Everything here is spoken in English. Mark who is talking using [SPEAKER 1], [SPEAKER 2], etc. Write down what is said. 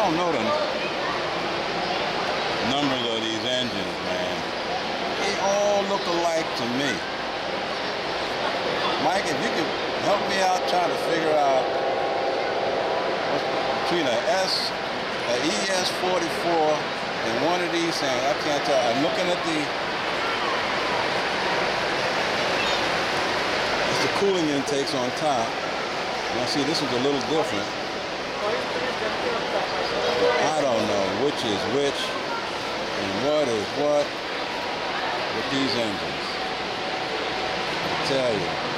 [SPEAKER 1] don't know the numbers of these engines, man. They all look alike to me. Mike, if you could help me out trying to figure out between a ES44 and one of these things, I can't tell. I'm looking at the cooling intakes on top. Now see, this is a little different. I don't know which is which and what is what with these engines. I tell you.